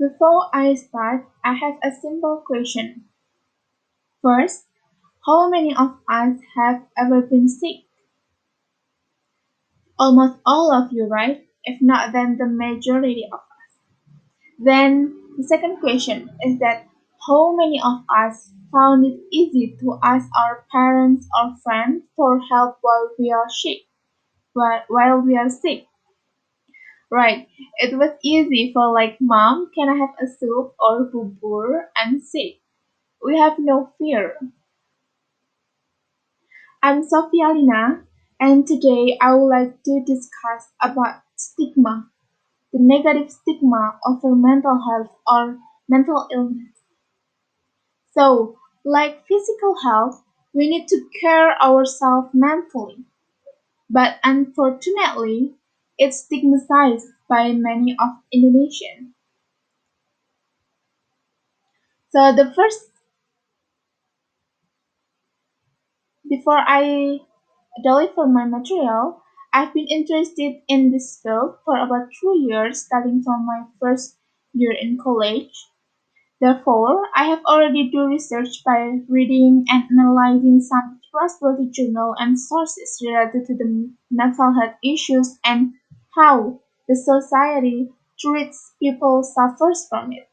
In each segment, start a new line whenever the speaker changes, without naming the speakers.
Before I start, I have a simple question. First, how many of us have ever been sick? Almost all of you, right? If not, then the majority of us. Then the second question is that how many of us found it easy to ask our parents or friends for help while we are sick? While we are sick, right? It was easy for like, Mom, can I have a soup or bubur? I'm sick. We have no fear. I'm Shofia Lina, and today I would like to discuss about stigma, the negative stigma over mental health or mental illness. So, like physical health, we need to care ourselves mentally, but unfortunately, it's stigmatized by many of Indonesians. So the first, before I deliver my material, I've been interested in this field for about 2 years, starting from my first year in college. Therefore, I have already do research by reading and analyzing some trustworthy journal and sources related to the mental health issues and how the society treats people suffers from it.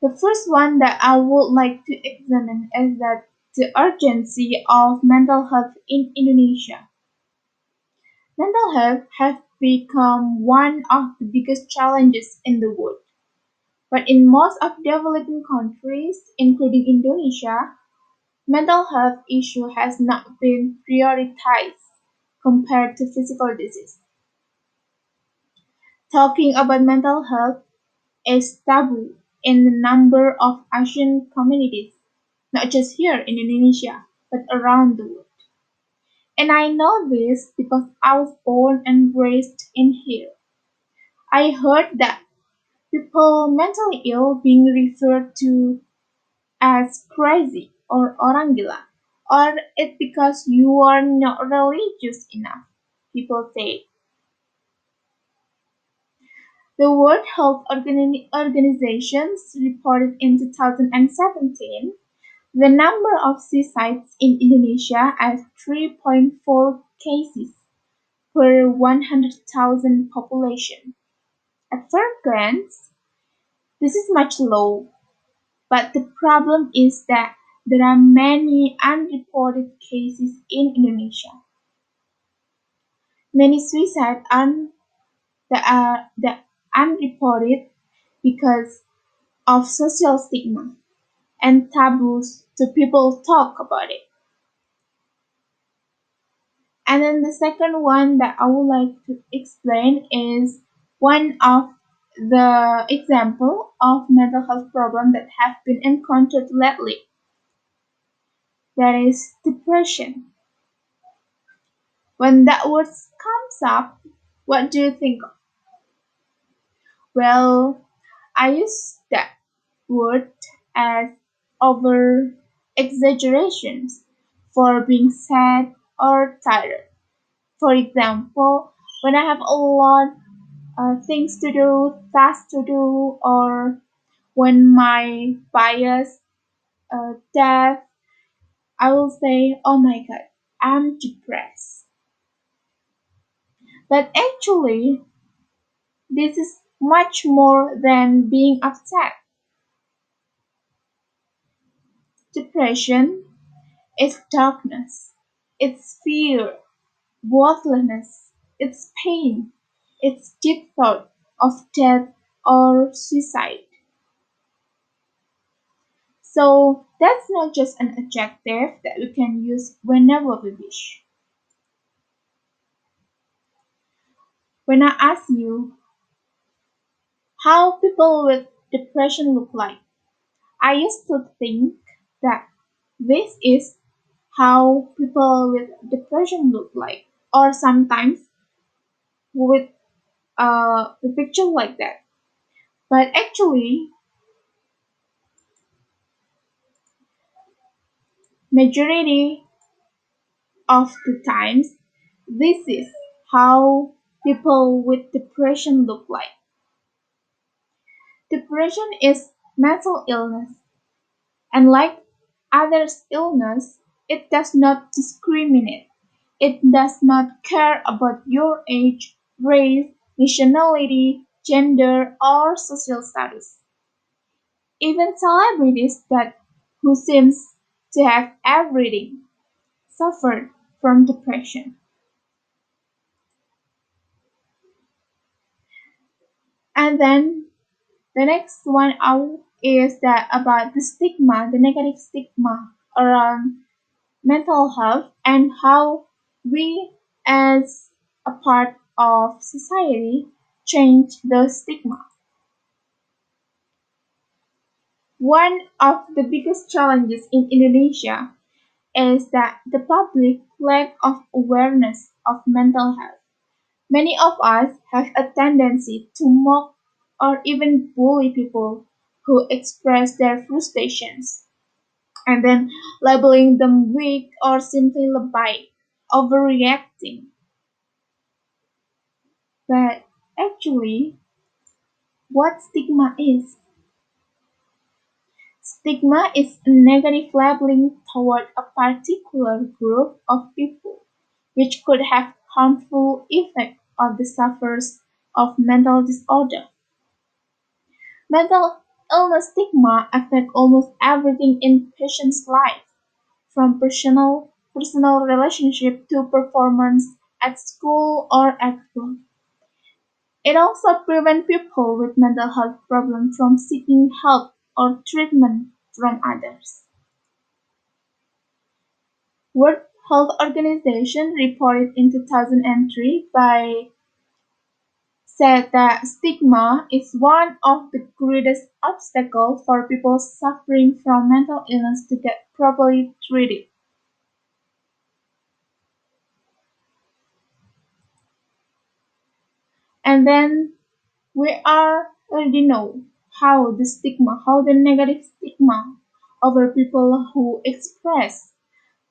The first one that I would like to examine is that the urgency of mental health in Indonesia. Mental health has become one of the biggest challenges in the world. But in most of developing countries, including Indonesia, mental health issue has not been prioritized compared to physical disease. Talking about mental health is taboo in a number of Asian communities, not just here in Indonesia, but around the world. And I know this because I was born and raised in here. I heard that people mentally ill being referred to as crazy or orang gila, or it's because you are not religious enough, people say. The World Health Organization reported in 2017 the number of suicides in Indonesia as 3.4 cases per 100,000 population. At first glance, this is much low, but the problem is that there are many unreported cases in Indonesia. Many suicides are unreported because of social stigma and taboos to people talk about it. And then the second one that I would like to explain is one of the example of mental health problem that have been encountered lately. That is depression. When that word comes up, what do you think of? Well, I use that word as over exaggerations for being sad or tired. For example, when I have a lot things to do, tasks to do, or when my bias death, I will say, "Oh my God, I'm depressed." But actually, this is much more than being upset. Depression is darkness, it's fear, worthlessness, it's pain, it's deep thought of death or suicide. So that's not just an adjective that we can use whenever we wish. When I ask you how people with depression look like, I used to think that this is how people with depression look like, or sometimes with a picture like that. But actually, majority of the times, this is how people with depression look like. Depression is mental illness, and like others' illness, it does not discriminate. It does not care about your age, race, nationality, gender, or social status. Even celebrities that who seems to have everything suffered from depression. And then the next one out is that about the stigma, the negative stigma around mental health and how we as a part of society change the stigma. One of the biggest challenges in Indonesia is that the public lack of awareness of mental health. Many of us have a tendency to mock or even bully people who express their frustrations, and then labeling them weak or simply lebay, overreacting. But actually, what stigma is? Stigma is a negative labeling toward a particular group of people, which could have harmful effects on the sufferers of mental disorder. Mental illness stigma affect almost everything in patients' life, from personal relationship to performance at school or at work. It also prevents people with mental health problems from seeking help or treatment from others. World Health Organization reported in 2003 by said that stigma is one of the greatest obstacles for people suffering from mental illness to get properly treated. And then we already know how the negative stigma over people who express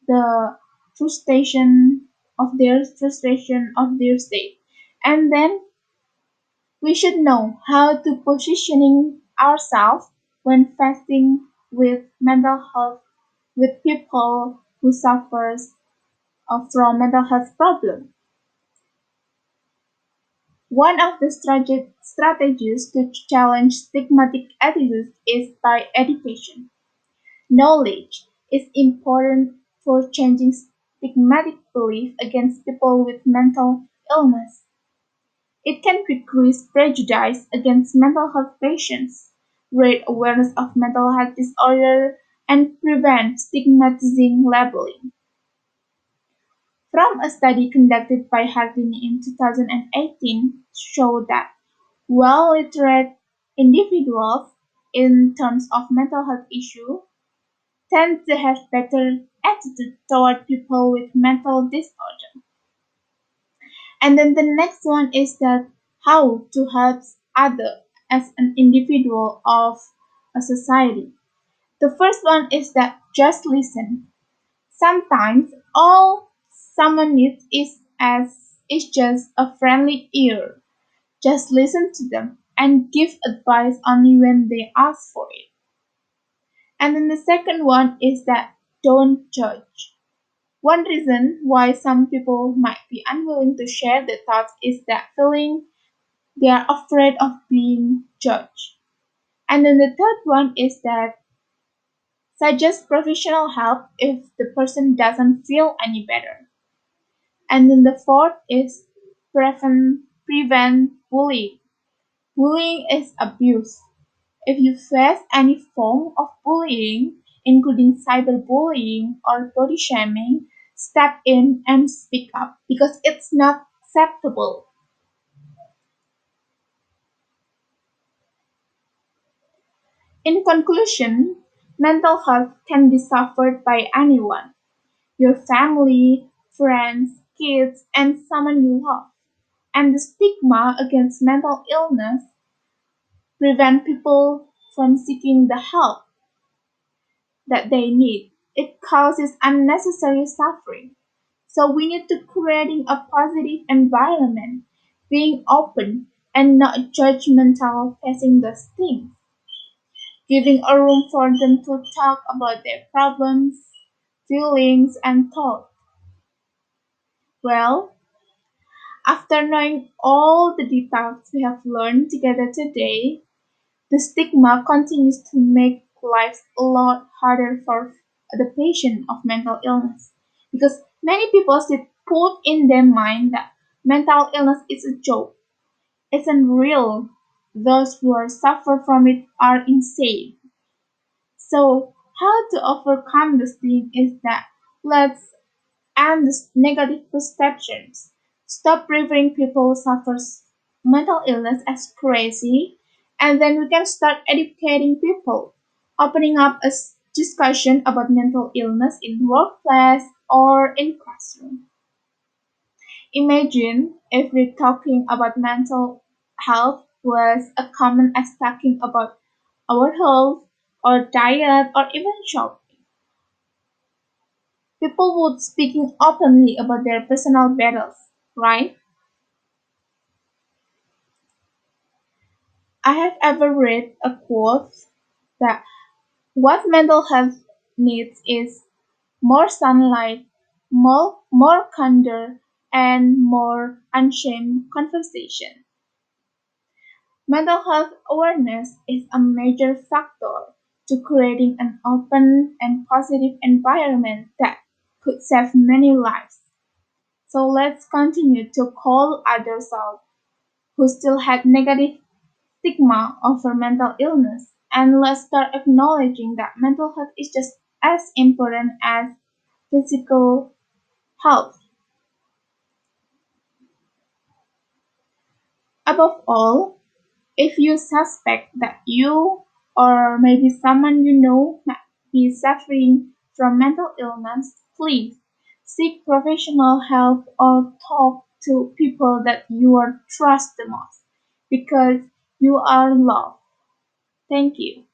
the frustration of their state. And then we should know how to positioning ourselves when facing with mental health with people who suffers from mental health problem. One of the strategies to challenge stigmatic attitudes is by education. Knowledge is important for changing stigmatic belief against people with mental illness. It can decrease prejudice against mental health patients, raise awareness of mental health disorder, and prevent stigmatizing labeling. From a study conducted by Hardini in 2018 showed that well-literate individuals in terms of mental health issue tend to have better attitude toward people with mental disorder. And then the next one is that how to help other as an individual of a society. The first one is that just listen. Sometimes all someone needs is just a friendly ear. Just listen to them and give advice only when they ask for it. And then the second one is that don't judge. One reason why some people might be unwilling to share their thoughts is that feeling they are afraid of being judged. And then the third one is that suggest professional help if the person doesn't feel any better. And then the fourth is prevent bullying. Bullying is abuse. If you face any form of bullying, including cyberbullying or body shaming, step in and speak up because it's not acceptable. In conclusion, mental health can be suffered by anyone, your family, friends, kids, and someone you love. And the stigma against mental illness prevent people from seeking the help that they need. It causes unnecessary suffering. So we need to creating a positive environment, being open and not judgmental facing those things, giving a room for them to talk about their problems, feelings, and thoughts. Well, after knowing all the details we have learned together today, the stigma continues to make life a lot harder for the patient of mental illness because many people still put in their mind that mental illness is a joke, isn't real. Those who are suffer from it are insane. So how to overcome this thing is that let's end this negative perceptions. Stop referring people who suffers mental illness as crazy, and then we can start educating people, opening up a discussion about mental illness in workplace or in classroom. Imagine if we're talking about mental health was as common as talking about our health or diet or even shopping. People would speaking openly about their personal battles, right? I have ever read a quote that what mental health needs is more sunlight, more candor, and more unashamed conversation. Mental health awareness is a major factor to creating an open and positive environment that could save many lives. So let's continue to call others out who still have negative stigma over mental illness, and let's start acknowledging that mental health is just as important as physical health. Above all, if you suspect that you or maybe someone you know might be suffering from mental illness, please seek professional help or talk to people that you are trust the most because you are loved. Thank you.